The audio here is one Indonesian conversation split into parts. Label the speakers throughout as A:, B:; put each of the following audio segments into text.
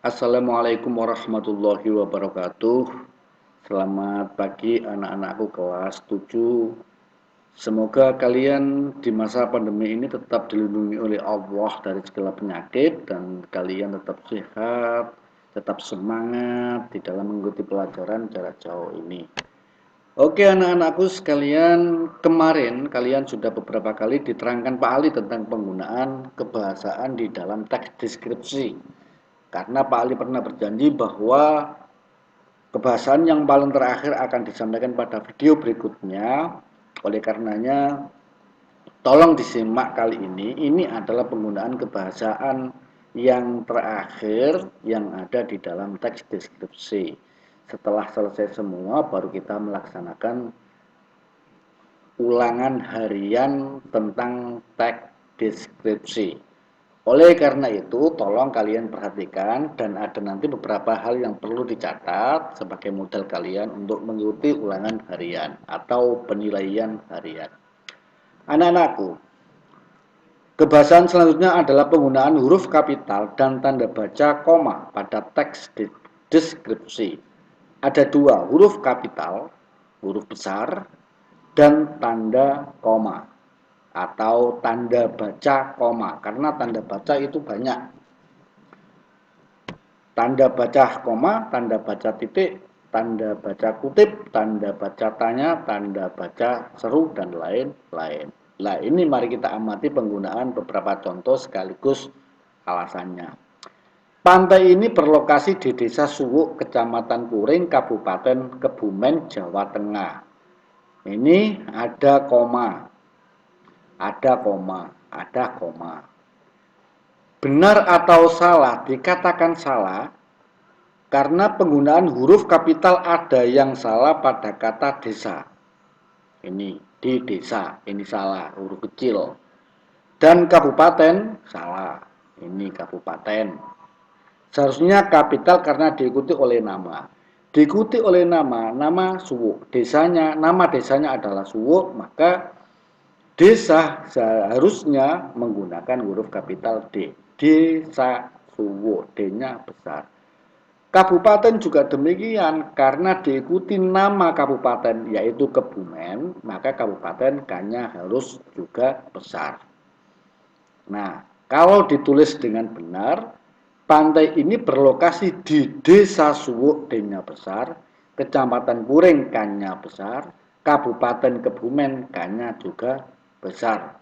A: Assalamualaikum warahmatullahi wabarakatuh. Selamat pagi anak-anakku kelas 7. Semoga kalian di masa pandemi ini tetap dilindungi oleh Allah dari segala penyakit dan kalian tetap sehat, tetap semangat di dalam mengikuti pelajaran jarak jauh ini. Oke anak-anakku sekalian, kemarin kalian sudah beberapa kali diterangkan Pak Ali tentang penggunaan kebahasaan di dalam teks deskripsi. Karena Pak Ali pernah berjanji bahwa kebahasaan yang paling terakhir akan disampaikan pada video berikutnya. Oleh karenanya, tolong disimak kali ini. Ini adalah penggunaan kebahasaan yang terakhir yang ada di dalam teks deskripsi. Setelah selesai semua, baru kita melaksanakan ulangan harian tentang teks deskripsi. Oleh karena itu, tolong kalian perhatikan dan ada nanti beberapa hal yang perlu dicatat sebagai modal kalian untuk mengikuti ulangan harian atau penilaian harian. Anak-anakku, kebahasaan selanjutnya adalah penggunaan huruf kapital dan tanda baca koma pada teks deskripsi. Ada dua, huruf kapital, huruf besar, dan tanda koma atau tanda baca koma, karena tanda baca itu banyak. Tanda baca koma, tanda baca titik, tanda baca kutip, tanda baca tanya, tanda baca seru, dan lain-lain. Nah, ini mari kita amati penggunaan beberapa contoh sekaligus alasannya. Pantai ini berlokasi di Desa Suwuk, Kecamatan Puring, Kabupaten Kebumen, Jawa Tengah. Ini ada koma, ada koma, ada koma. Benar atau salah? Dikatakan salah karena penggunaan huruf kapital ada yang salah pada kata desa. Ini di desa, ini salah, huruf kecil. Dan kabupaten, salah, ini kabupaten. Seharusnya kapital karena diikuti oleh nama. Diikuti oleh nama Suwuk. Nama desanya adalah Suwuk, maka desa seharusnya menggunakan huruf kapital D. Desa Suwuk, D-nya besar. Kabupaten juga demikian, karena diikuti nama kabupaten yaitu Kebumen, maka kabupaten K-nya harus juga besar. Nah, kalau ditulis dengan benar, pantai ini berlokasi di Desa Suwuk, D-nya besar, Kecamatan Puring, K-nya besar, Kabupaten Kebumen, K-nya juga besar.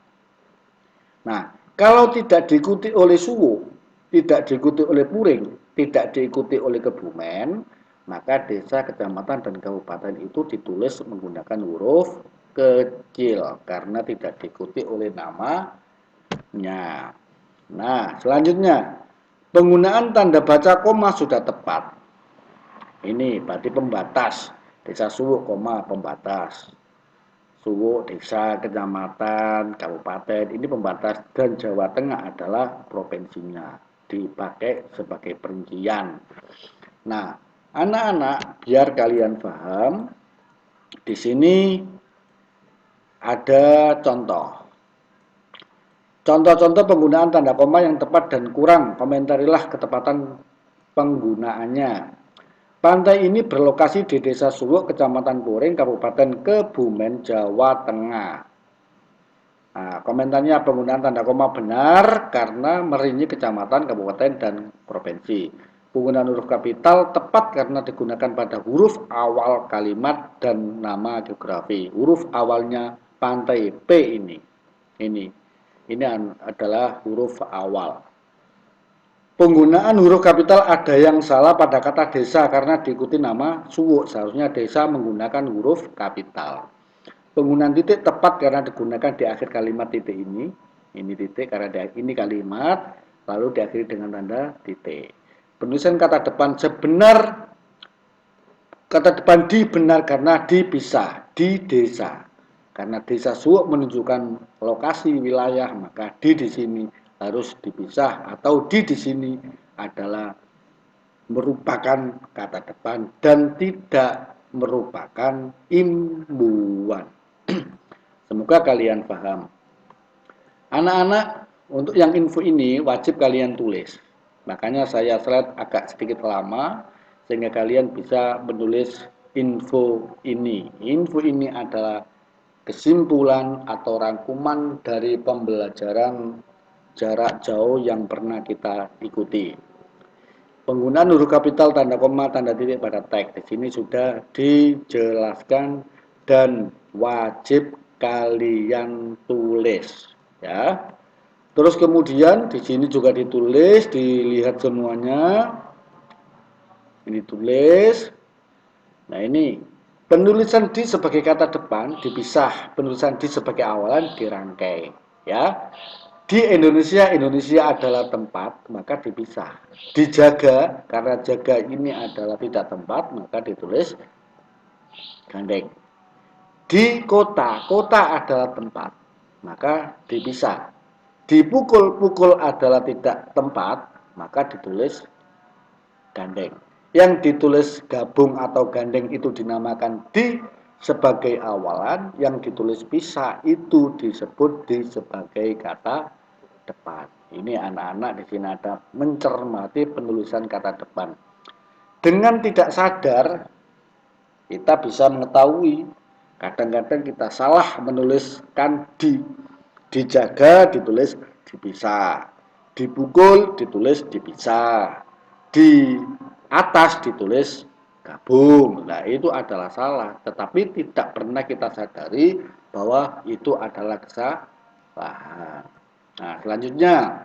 A: Nah, kalau tidak diikuti oleh Suwuk, tidak diikuti oleh Puring, tidak diikuti oleh Kebumen, maka desa, kecamatan, dan kabupaten itu ditulis menggunakan huruf kecil karena tidak diikuti oleh namanya. Nah, selanjutnya, penggunaan tanda baca koma sudah tepat. Ini berarti pembatas. Desa Suwuk, koma, pembatas. Suwuk, desa, kecamatan, kabupaten, ini pembatas, dan Jawa Tengah adalah provinsinya. Dipakai sebagai perincian. Nah, anak-anak, biar kalian paham, di sini ada contoh. Contoh-contoh penggunaan tanda koma yang tepat dan kurang, komentarilah ketepatan penggunaannya. Pantai ini berlokasi di Desa Suwuk, Kecamatan Puring, Kabupaten Kebumen, Jawa Tengah. Nah, komentarnya penggunaan tanda koma benar karena merinci kecamatan, kabupaten, dan provinsi. Penggunaan huruf kapital tepat karena digunakan pada huruf awal kalimat dan nama geografi. Huruf awalnya pantai P ini. Ini adalah huruf awal. Penggunaan huruf kapital ada yang salah pada kata desa karena diikuti nama Suwuk. Seharusnya desa menggunakan huruf kapital. Penggunaan titik tepat karena digunakan di akhir kalimat titik ini. Ini titik karena ini kalimat, lalu diakhiri dengan tanda titik. Penulisan kata depan sebenar, kata depan di benar karena dipisah, di desa. Karena desa Suwuk menunjukkan lokasi wilayah, maka di sini harus dipisah atau di sini adalah merupakan kata depan dan tidak merupakan imbuhan. Semoga kalian paham. Anak-anak, untuk yang info ini wajib kalian tulis. Makanya saya slide agak sedikit lama sehingga kalian bisa menulis info ini. Info ini adalah kesimpulan atau rangkuman dari pembelajaran jarak jauh yang pernah kita ikuti. Penggunaan huruf kapital, tanda koma, tanda titik pada teks. Di sini sudah dijelaskan dan wajib kalian tulis, ya. Terus kemudian di sini juga ditulis, dilihat semuanya. Ini tulis. Nah, ini penulisan di sebagai kata depan dipisah, penulisan di sebagai awalan dirangkai, ya. Di Indonesia, Indonesia adalah tempat, maka dipisah. Dijaga, karena jaga ini adalah tidak tempat, maka ditulis gandeng. Di kota, kota adalah tempat, maka dipisah. Dipukul, pukul adalah tidak tempat, maka ditulis gandeng. Yang ditulis gabung atau gandeng itu dinamakan di sebagai awalan, yang ditulis pisah itu disebut di sebagai kata depan. Ini anak-anak di sini ada mencermati penulisan kata depan. Dengan tidak sadar kita bisa mengetahui kadang-kadang kita salah menuliskan dijaga ditulis dipisah, dipukul ditulis dipisah, di atas ditulis gabung. Nah, itu adalah salah, tetapi tidak pernah kita sadari bahwa itu adalah kesalahan. Nah, selanjutnya,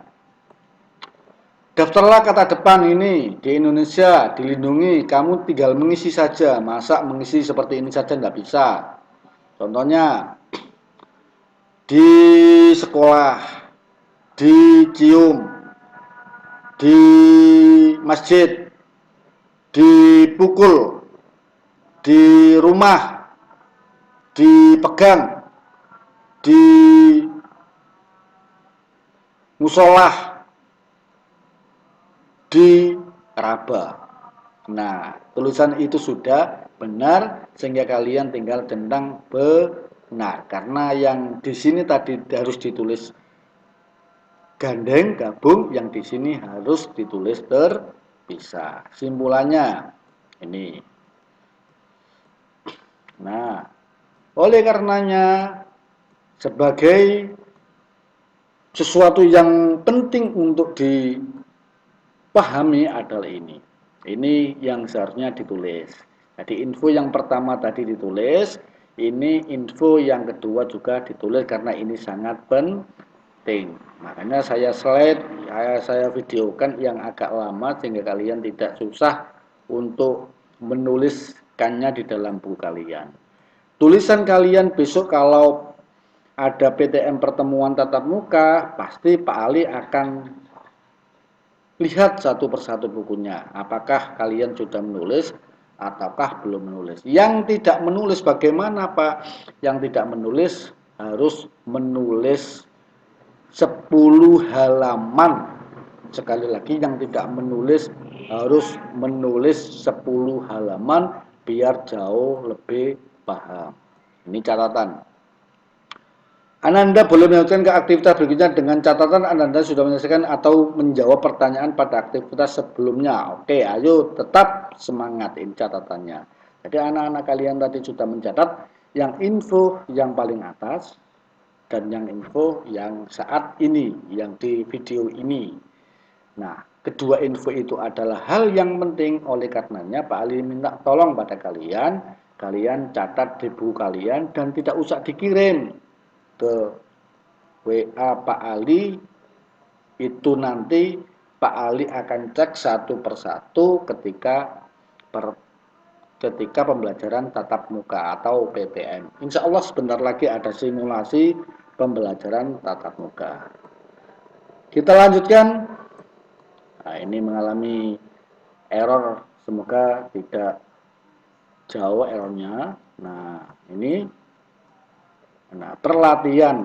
A: daftarlah kata depan ini di Indonesia dilindungi, kamu tinggal mengisi saja, masa mengisi seperti ini saja nggak bisa. Contohnya, di sekolah, dicium, di masjid, dipukul, di rumah, dipegang, di musolah, di raba. Nah, tulisan itu sudah benar sehingga kalian tinggal centang benar. Karena yang di sini tadi harus ditulis gandeng, gabung, yang di sini harus ditulis terpisah. Simpulannya ini. Nah, oleh karenanya sebagai sesuatu yang penting untuk dipahami adalah ini. Ini yang seharusnya ditulis. Jadi info yang pertama tadi ditulis, ini info yang kedua juga ditulis karena ini sangat penting. Makanya saya slide, saya videokan yang agak lama sehingga kalian tidak susah untuk menuliskannya di dalam buku kalian. Tulisan kalian besok kalau ada PTM pertemuan tatap muka, pasti Pak Ali akan lihat satu persatu bukunya. Apakah kalian sudah menulis ataukah belum menulis. Yang tidak menulis bagaimana Pak? Yang tidak menulis harus menulis 10 halaman. Sekali lagi, yang tidak menulis harus menulis 10 halaman biar jauh lebih paham. Ini catatan. Ananda boleh melanjutkan ke aktivitas berikutnya dengan catatan Ananda sudah menyelesaikan atau menjawab pertanyaan pada aktivitas sebelumnya. Oke, ayo tetap semangat, ini catatannya. Jadi anak-anak kalian tadi sudah mencatat yang info yang paling atas dan yang info yang saat ini, yang di video ini. Nah, kedua info itu adalah hal yang penting, oleh karenanya Pak Ali minta tolong pada kalian, kalian catat di buku kalian dan tidak usah dikirim ke WA Pak Ali, itu nanti Pak Ali akan cek satu persatu ketika pembelajaran tatap muka atau PTM. Insya Allah sebentar lagi ada simulasi pembelajaran tatap muka. Kita lanjutkan. Nah, ini mengalami error, semoga tidak jauh errornya. Nah, ini perlatihan.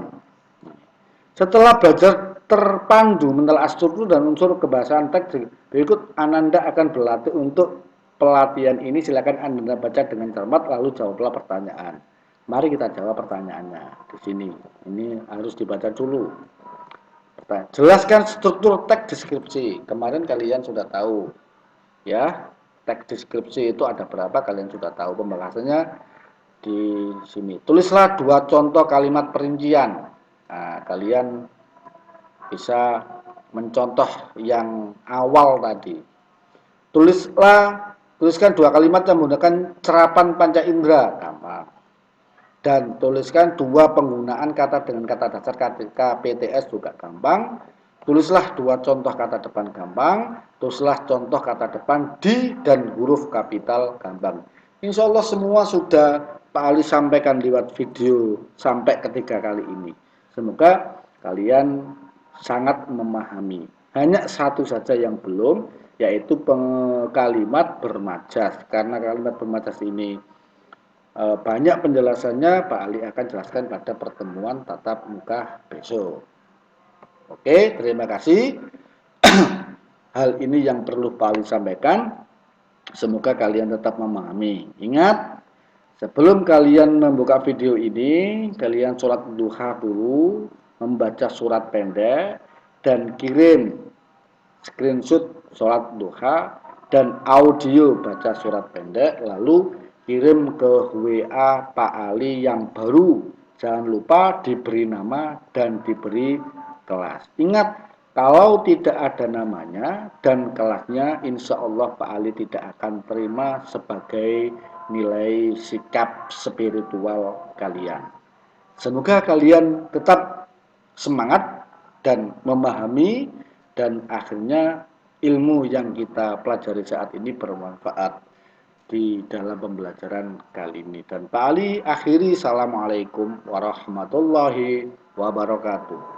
A: Setelah belajar terpandu mentelaah struktur dan unsur kebahasaan teks, berikut Ananda akan berlatih untuk pelatihan ini. Silakan Ananda baca dengan cermat lalu jawablah pertanyaan. Mari kita jawab pertanyaannya di sini. Ini harus dibaca dulu. Jelaskan struktur teks deskripsi. Kemarin kalian sudah tahu, ya. Teks deskripsi itu ada berapa? Kalian sudah tahu pembahasannya di sini. Tulislah 2 contoh kalimat perincian. Nah, kalian bisa mencontoh yang awal tadi. Tuliskan 2 kalimat yang menggunakan serapan panca indera, gampang. Dan tuliskan 2 penggunaan kata dengan kata dasar KPTS juga gampang. Tulislah 2 contoh kata depan gampang. Tulislah contoh kata depan di dan huruf kapital gampang. Insya Allah semua sudah Pak Ali sampaikan lewat video sampai ketiga kali ini. Semoga kalian sangat memahami. Hanya satu saja yang belum, yaitu kalimat bermajas. Karena kalimat bermajas ini banyak penjelasannya, Pak Ali akan jelaskan pada pertemuan tatap muka besok. Oke, terima kasih. Hal ini yang perlu Pak Ali sampaikan. Semoga kalian tetap memahami. Ingat, sebelum kalian membuka video ini, kalian sholat duha dulu, membaca surat pendek, dan kirim screenshot sholat duha dan audio baca surat pendek, lalu kirim ke WA Pak Ali yang baru. Jangan lupa diberi nama dan diberi kelas. Ingat, kalau tidak ada namanya dan kelasnya, insya Allah Pak Ali tidak akan terima sebagai nilai sikap spiritual kalian. Semoga kalian tetap semangat dan memahami, dan akhirnya ilmu yang kita pelajari saat ini bermanfaat di dalam pembelajaran kali ini. Dan Pak Ali akhiri, Assalamualaikum warahmatullahi wabarakatuh.